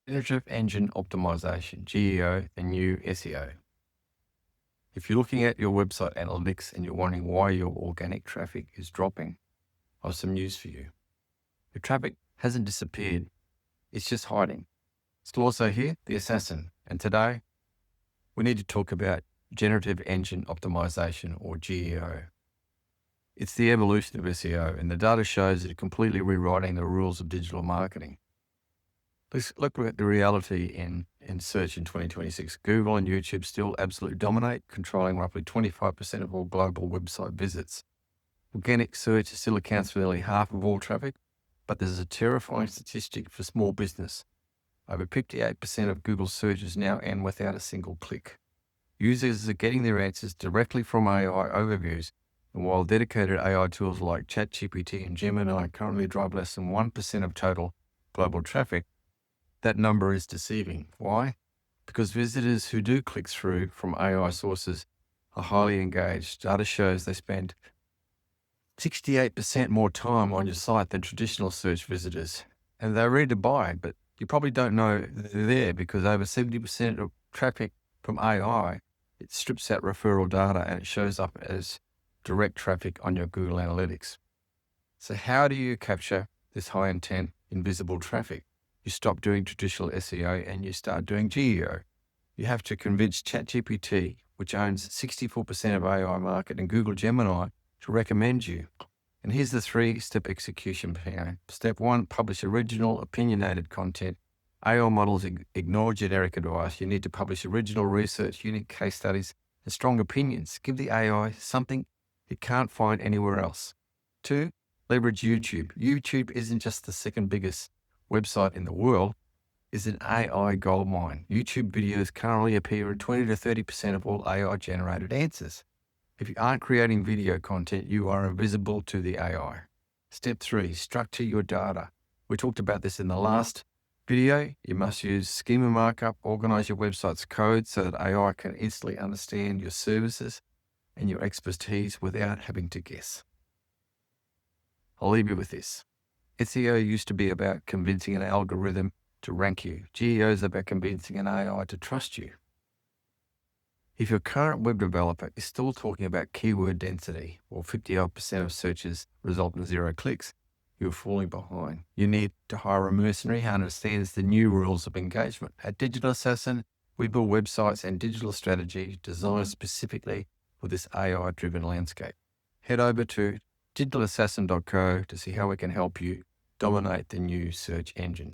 Generative Engine Optimization, GEO, the new SEO. If you're looking at your website analytics and you're wondering why your organic traffic is dropping, I have some news for you. Your traffic hasn't disappeared, it's just hiding. Still also here, the assassin. And today, we need to talk about Generative Engine Optimization, or GEO. It's the evolution of SEO, and the data shows it completely rewriting the rules of digital marketing. Let's look at the reality in search in 2026. Google and YouTube still absolutely dominate, controlling roughly 25% of all global website visits. Organic search still accounts for nearly half of all traffic, but there's a terrifying statistic for small business. Over 58% of Google searches now end without a single click. Users are getting their answers directly from AI overviews, and while dedicated AI tools like ChatGPT and Gemini currently drive less than 1% of total global traffic, that number is deceiving. Why? Because visitors who do click through from AI sources are highly engaged. Data shows they spend 68% more time on your site than traditional search visitors. And they're ready to buy, but you probably don't know they're there because over 70% of traffic from AI, it strips out referral data and it shows up as direct traffic on your Google Analytics. So how do you capture this high intent, invisible traffic? You stop doing traditional SEO and you start doing GEO. You have to convince ChatGPT, which owns 64% of AI market, and Google Gemini to recommend you. And here's the 3-step execution plan. Step 1, publish original, opinionated content. AI models ignore generic advice. You need to publish original research, unique case studies, and strong opinions. Give the AI something it can't find anywhere else. 2, leverage YouTube. YouTube isn't just the second biggest website in the world, is an AI goldmine. YouTube videos currently appear in 20 to 30% of all AI generated answers. If you aren't creating video content, you are invisible to the AI. Step 3, structure your data. We talked about this in the last video. You must use Schema Markup, organize your website's code so that AI can instantly understand your services and your expertise without having to guess. I'll leave you with this. SEO used to be about convincing an algorithm to rank you. GEO is about convincing an AI to trust you. If your current web developer is still talking about keyword density, or 50% of searches result in 0 clicks, you're falling behind. You need to hire a mercenary who understands the new rules of engagement. At Digital Assassin, we build websites and digital strategy designed specifically for this AI-driven landscape. Head over to digitalassassin.co to see how we can help you dominate the new search engines.